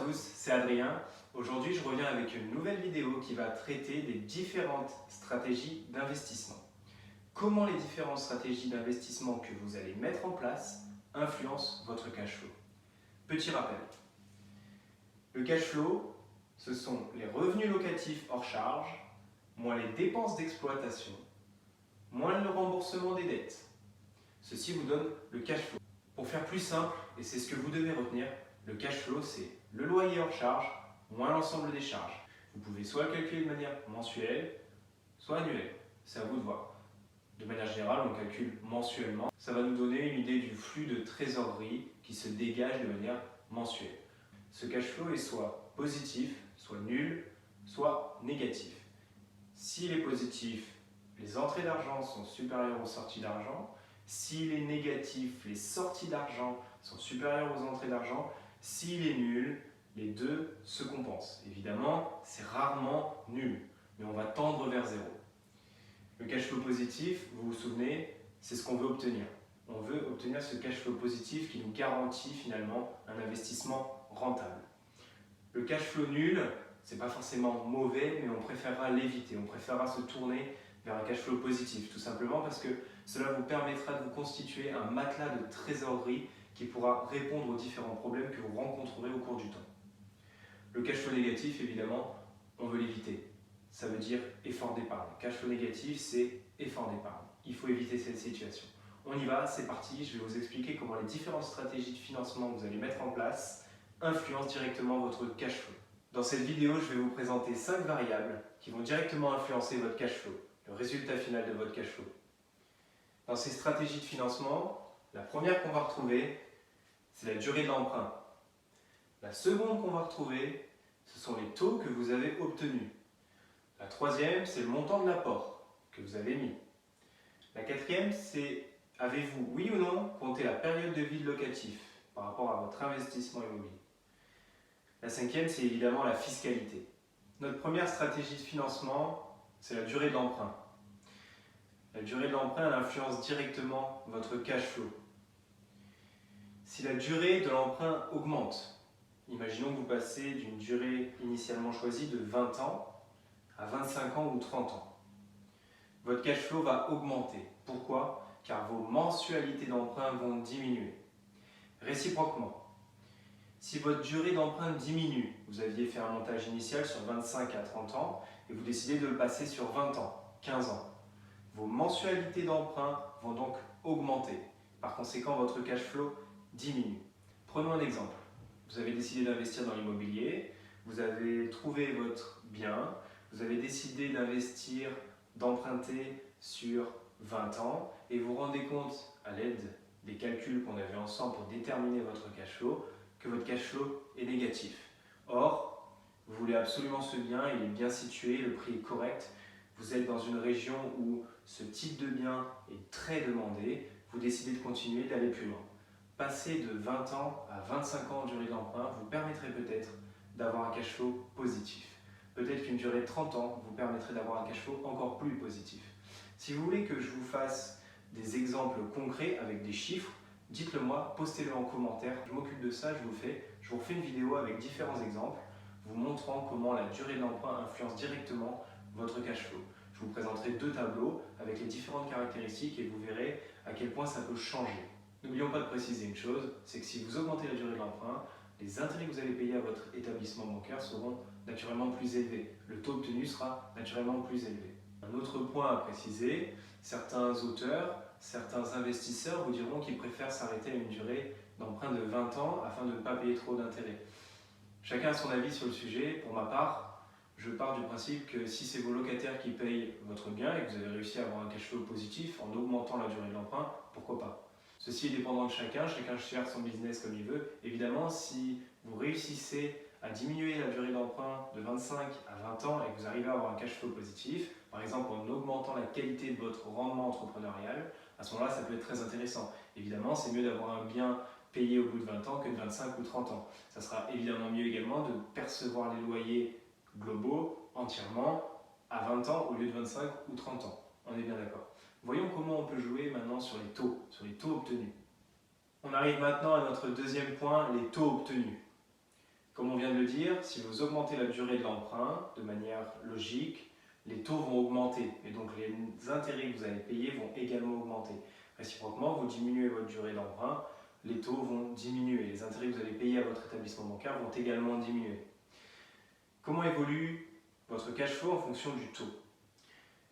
tous, c'est Adrien. Aujourd'hui, je reviens avec une nouvelle vidéo qui va traiter des différentes stratégies d'investissement. Comment les différentes stratégies d'investissement que vous allez mettre en place influencent votre cash flow. Petit rappel, le cash flow, ce sont les revenus locatifs hors charge, moins les dépenses d'exploitation, moins le remboursement des dettes. Ceci vous donne le cash flow. Pour faire plus simple, et c'est ce que vous devez retenir, le cash flow, c'est le loyer hors charge moins l'ensemble des charges. Vous pouvez soit le calculer de manière mensuelle, soit annuelle. C'est à vous de voir. De manière générale, on calcule mensuellement. Ça va nous donner une idée du flux de trésorerie qui se dégage de manière mensuelle. Ce cash flow est soit positif, soit nul, soit négatif. S'il est positif, les entrées d'argent sont supérieures aux sorties d'argent. S'il est négatif, les sorties d'argent sont supérieures aux entrées d'argent. S'il est nul, les deux se compensent. Évidemment, c'est rarement nul, mais on va tendre vers zéro. Le cash flow positif, vous vous souvenez, c'est ce qu'on veut obtenir. On veut obtenir ce cash flow positif qui nous garantit finalement un investissement rentable. Le cash flow nul, c'est pas forcément mauvais, mais on préférera l'éviter. On préférera se tourner vers un cash flow positif, tout simplement parce que cela vous permettra de vous constituer un matelas de trésorerie qui pourra répondre aux différents problèmes que vous rencontrerez au cours du temps. Le cash flow négatif, évidemment, on veut l'éviter. Ça veut dire effort d'épargne. Cash flow négatif, c'est effort d'épargne. Il faut éviter cette situation. On y va, c'est parti. Je vais vous expliquer comment les différentes stratégies de financement que vous allez mettre en place influencent directement votre cash flow. Dans cette vidéo, je vais vous présenter 5 variables qui vont directement influencer votre cash flow, le résultat final de votre cash flow. Dans ces stratégies de financement, la première qu'on va retrouver, c'est la durée de l'emprunt. La seconde qu'on va retrouver, ce sont les taux que vous avez obtenus. La troisième, c'est le montant de l'apport que vous avez mis. La quatrième, c'est avez-vous, oui ou non, compté la période de vie locatif par rapport à votre investissement immobilier. La cinquième, c'est évidemment la fiscalité. Notre première stratégie de financement, c'est la durée de l'emprunt. La durée de l'emprunt, elle influence directement votre cash flow. Si la durée de l'emprunt augmente, imaginons que vous passez d'une durée initialement choisie de 20 ans à 25 ans ou 30 ans. Votre cash flow va augmenter. Pourquoi? Car vos mensualités d'emprunt vont diminuer. Réciproquement, si votre durée d'emprunt diminue, vous aviez fait un montage initial sur 25 à 30 ans et vous décidez de le passer sur 20 ans, 15 ans. Vos mensualités d'emprunt vont donc augmenter. Par conséquent, votre cash flow diminue. Prenons un exemple. Vous avez décidé d'investir dans l'immobilier, vous avez trouvé votre bien, vous avez décidé d'investir, d'emprunter sur 20 ans et vous vous rendez compte, à l'aide des calculs qu'on avait ensemble pour déterminer votre cash flow, que votre cash flow est négatif. Or, vous voulez absolument ce bien, il est bien situé, le prix est correct, vous êtes dans une région où ce type de bien est très demandé, vous décidez de continuer, d'aller plus loin. Passer de 20 ans à 25 ans en durée d'emprunt vous permettrait peut-être d'avoir un cash flow positif. Peut-être qu'une durée de 30 ans vous permettrait d'avoir un cash flow encore plus positif. Si vous voulez que je vous fasse des exemples concrets avec des chiffres, dites-le moi, postez-le en commentaire. Je m'occupe de ça, je vous refais une vidéo avec différents exemples, vous montrant comment la durée de l'emprunt influence directement votre cash flow. Je vous présenterai 2 tableaux avec les différentes caractéristiques et vous verrez à quel point ça peut changer. N'oublions pas de préciser une chose, c'est que si vous augmentez la durée de l'emprunt, les intérêts que vous allez payer à votre établissement bancaire seront naturellement plus élevés. Le taux obtenu sera naturellement plus élevé. Un autre point à préciser, certains auteurs, certains investisseurs vous diront qu'ils préfèrent s'arrêter à une durée d'emprunt de 20 ans afin de ne pas payer trop d'intérêts. Chacun a son avis sur le sujet. Pour ma part, je pars du principe que si c'est vos locataires qui payent votre bien et que vous avez réussi à avoir un cash flow positif en augmentant la durée de l'emprunt, pourquoi pas? Ceci est dépendant de chacun gère son business comme il veut. Évidemment, si vous réussissez à diminuer la durée d'emprunt de 25 à 20 ans et que vous arrivez à avoir un cash flow positif, par exemple en augmentant la qualité de votre rendement entrepreneurial, à ce moment-là, ça peut être très intéressant. Évidemment, c'est mieux d'avoir un bien payé au bout de 20 ans que de 25 ou 30 ans. Ça sera évidemment mieux également de percevoir les loyers globaux entièrement à 20 ans au lieu de 25 ou 30 ans. On est bien d'accord. Voyons comment on peut jouer maintenant sur les taux obtenus. On arrive maintenant à notre deuxième point, les taux obtenus. Comme on vient viens de le dire, si vous augmentez la durée de l'emprunt de manière logique, les taux vont augmenter et donc les intérêts que vous allez payer vont également augmenter. Réciproquement, vous diminuez votre durée d'emprunt, les taux vont diminuer, les intérêts que vous allez payer à votre établissement bancaire vont également diminuer. Comment évolue votre cash flow en fonction du taux?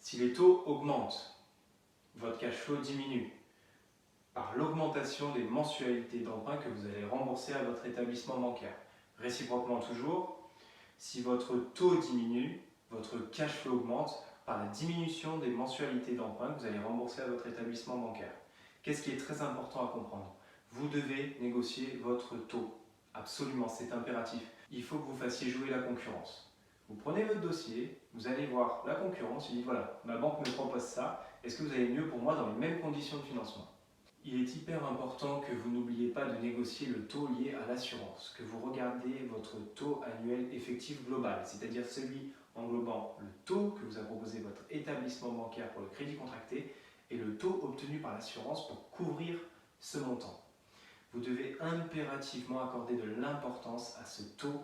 Si les taux augmentent, votre cash flow diminue par l'augmentation des mensualités d'emprunt que vous allez rembourser à votre établissement bancaire. Réciproquement toujours, si votre taux diminue, votre cash flow augmente par la diminution des mensualités d'emprunt que vous allez rembourser à votre établissement bancaire. Qu'est-ce qui est très important à comprendre? Vous devez négocier votre taux. Absolument, c'est impératif. Il faut que vous fassiez jouer la concurrence. Vous prenez votre dossier, vous allez voir la concurrence, vous dites voilà, ma banque me propose ça, est-ce que vous avez mieux pour moi dans les mêmes conditions de financement? Il est hyper important que vous n'oubliez pas de négocier le taux lié à l'assurance, que vous regardez votre taux annuel effectif global, c'est-à-dire celui englobant le taux que vous a proposé votre établissement bancaire pour le crédit contracté et le taux obtenu par l'assurance pour couvrir ce montant. Vous devez impérativement accorder de l'importance à ce taux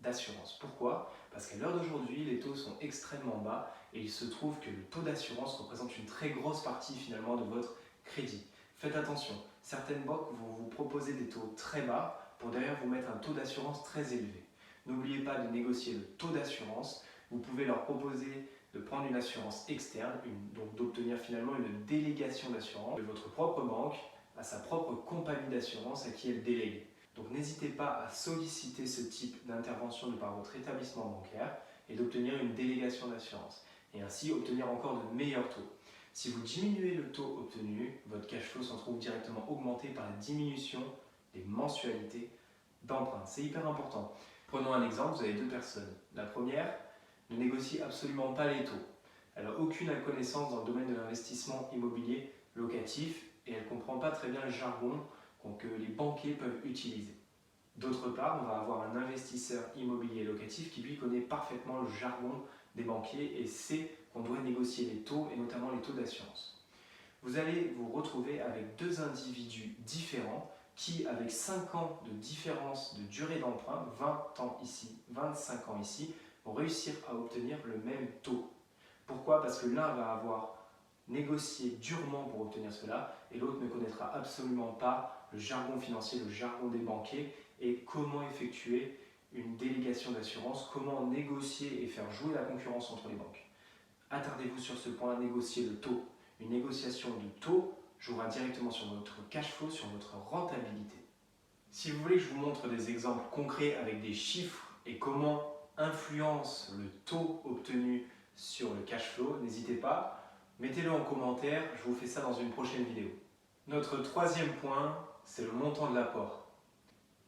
d'assurance. Pourquoi? Parce qu'à l'heure d'aujourd'hui, les taux sont extrêmement bas et il se trouve que le taux d'assurance représente une très grosse partie finalement de votre crédit. Faites attention, certaines banques vont vous proposer des taux très bas pour derrière vous mettre un taux d'assurance très élevé. N'oubliez pas de négocier le taux d'assurance. Vous pouvez leur proposer de prendre une assurance externe, donc d'obtenir finalement une délégation d'assurance de votre propre banque à sa propre compagnie d'assurance à qui elle délègue. Donc n'hésitez pas à solliciter ce type d'intervention de par votre établissement bancaire et d'obtenir une délégation d'assurance et ainsi obtenir encore de meilleurs taux. Si vous diminuez le taux obtenu, votre cash flow s'en trouve directement augmenté par la diminution des mensualités d'emprunt. C'est hyper important. Prenons un exemple, vous avez deux personnes. La première ne négocie absolument pas les taux. Elle n'a aucune connaissance dans le domaine de l'investissement immobilier locatif et elle ne comprend pas très bien le jargon que les banquiers peuvent utiliser. D'autre part, on va avoir un investisseur immobilier locatif qui lui connaît parfaitement le jargon des banquiers et sait qu'on doit négocier les taux et notamment les taux d'assurance. Vous allez vous retrouver avec deux individus différents qui, avec 5 ans de différence de durée d'emprunt, 20 ans ici, 25 ans ici, vont réussir à obtenir le même taux. Pourquoi? Parce que l'un va avoir négocié durement pour obtenir cela et l'autre ne connaîtra absolument pas le jargon financier, le jargon des banquiers et comment effectuer une délégation d'assurance, comment négocier et faire jouer la concurrence entre les banques. Attardez-vous sur ce point, négocier le taux. Une négociation de taux jouera directement sur votre cash flow, sur votre rentabilité. Si vous voulez que je vous montre des exemples concrets avec des chiffres et comment influence le taux obtenu sur le cash flow, n'hésitez pas, mettez-le en commentaire, je vous fais ça dans une prochaine vidéo. Notre troisième point, c'est le montant de l'apport.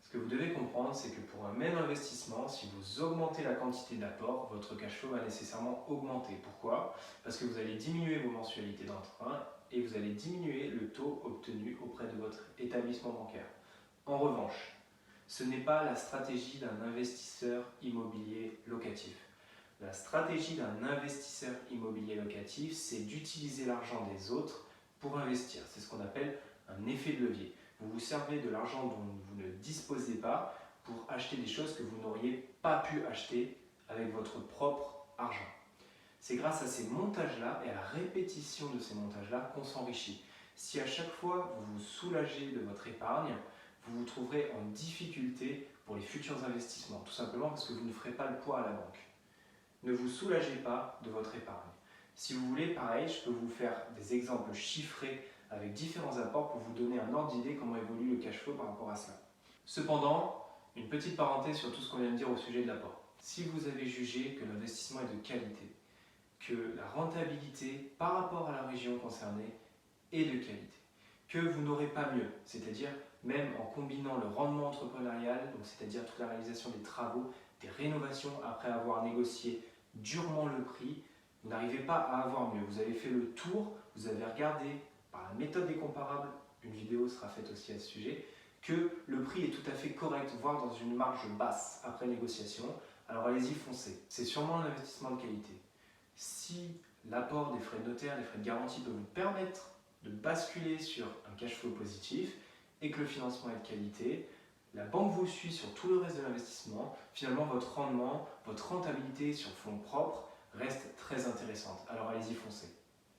Ce que vous devez comprendre, c'est que pour un même investissement, si vous augmentez la quantité d'apport, votre cash flow va nécessairement augmenter. Pourquoi? Parce que vous allez diminuer vos mensualités d'emprunt et vous allez diminuer le taux obtenu auprès de votre établissement bancaire. En revanche, ce n'est pas la stratégie d'un investisseur immobilier locatif. La stratégie d'un investisseur immobilier locatif, c'est d'utiliser l'argent des autres pour investir. C'est ce qu'on appelle un effet de levier. Vous vous servez de l'argent dont vous ne disposez pas pour acheter des choses que vous n'auriez pas pu acheter avec votre propre argent. C'est grâce à ces montages-là et à la répétition de ces montages-là qu'on s'enrichit. Si à chaque fois vous vous soulagez de votre épargne, vous vous trouverez en difficulté pour les futurs investissements, tout simplement parce que vous ne ferez pas le poids à la banque. Ne vous soulagez pas de votre épargne. Si vous voulez, pareil, je peux vous faire des exemples chiffrés avec différents apports pour vous donner un ordre d'idée comment évolue le cash flow par rapport à cela. Cependant, une petite parenthèse sur tout ce qu'on vient de dire au sujet de l'apport. Si vous avez jugé que l'investissement est de qualité, que la rentabilité par rapport à la région concernée est de qualité, que vous n'aurez pas mieux, c'est-à-dire même en combinant le rendement entrepreneurial, donc c'est-à-dire toute la réalisation des travaux, des rénovations après avoir négocié durement le prix, vous n'arrivez pas à avoir mieux. Vous avez fait le tour, vous avez regardé par la méthode des comparables, une vidéo sera faite aussi à ce sujet, que le prix est tout à fait correct, voire dans une marge basse après négociation, alors allez-y, foncez. C'est sûrement un investissement de qualité. Si l'apport des frais de notaire, des frais de garantie peut vous permettre de basculer sur un cash flow positif et que le financement est de qualité, la banque vous suit sur tout le reste de l'investissement, finalement votre rendement, votre rentabilité sur fonds propres reste très intéressante. Alors allez-y, foncez.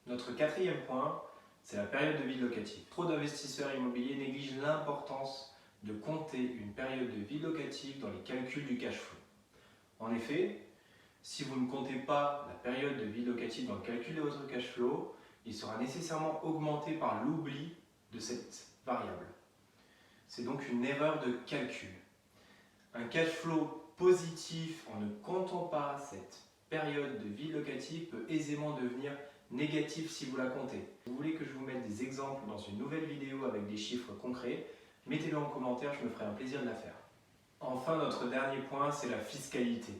Notre quatrième point, c'est la période de vie locative. Trop d'investisseurs immobiliers négligent l'importance de compter une période de vie locative dans les calculs du cash flow. En effet, si vous ne comptez pas la période de vie locative dans le calcul de votre cash flow, il sera nécessairement augmenté par l'oubli de cette variable. C'est donc une erreur de calcul. Un cash flow positif en ne comptant pas cette période de vie locative peut aisément devenir négatif si vous la comptez. Si vous voulez que je vous mette des exemples dans une nouvelle vidéo avec des chiffres concrets, mettez-le en commentaire, je me ferai un plaisir de la faire. Enfin, notre dernier point, c'est la fiscalité.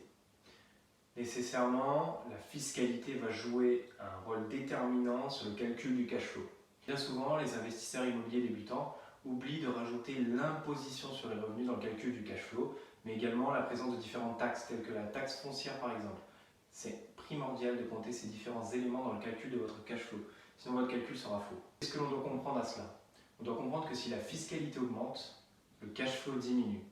Nécessairement, la fiscalité va jouer un rôle déterminant sur le calcul du cash flow. Bien souvent, les investisseurs immobiliers débutants oublient de rajouter l'imposition sur les revenus dans le calcul du cash flow, mais également la présence de différentes taxes, telles que la taxe foncière par exemple. C'est primordial de compter ces différents éléments dans le calcul de votre cash flow, sinon votre calcul sera faux. Qu'est-ce que l'on doit comprendre à cela? On doit comprendre que si la fiscalité augmente, le cash flow diminue.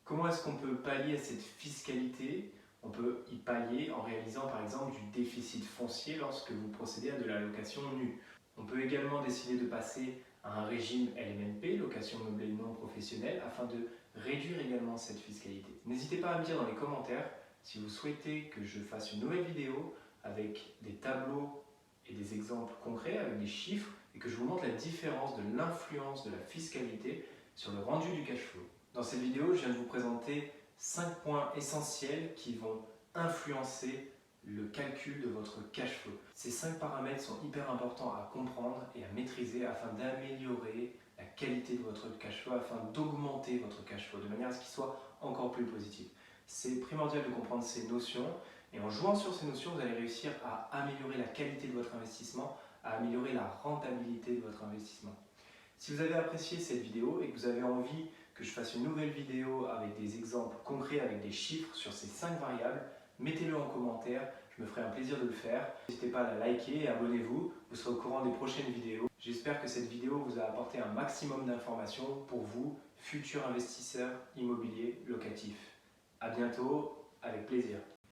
Comment est-ce qu'on peut pallier à cette fiscalité? On peut y pallier en réalisant par exemple du déficit foncier lorsque vous procédez à de la location nue. On peut également décider de passer à un régime LMNP, location meublée non professionnelle, afin de réduire également cette fiscalité. N'hésitez pas à me dire dans les commentaires si vous souhaitez que je fasse une nouvelle vidéo avec des tableaux et des exemples concrets, avec des chiffres, et que je vous montre la différence de l'influence de la fiscalité sur le rendu du cash flow. Dans cette vidéo, je viens de vous présenter 5 points essentiels qui vont influencer le calcul de votre cash flow. Ces 5 paramètres sont hyper importants à comprendre et à maîtriser afin d'améliorer la qualité de votre cash flow, afin d'augmenter votre cash flow de manière à ce qu'il soit encore plus positif. C'est primordial de comprendre ces notions et en jouant sur ces notions, vous allez réussir à améliorer la qualité de votre investissement, à améliorer la rentabilité de votre investissement. Si vous avez apprécié cette vidéo et que vous avez envie que je fasse une nouvelle vidéo avec des exemples concrets, avec des chiffres sur ces 5 variables, mettez-le en commentaire, je me ferai un plaisir de le faire. N'hésitez pas à la liker et abonnez-vous, vous serez au courant des prochaines vidéos. J'espère que cette vidéo vous a apporté un maximum d'informations pour vous, futurs investisseurs immobiliers locatifs. A bientôt, avec plaisir.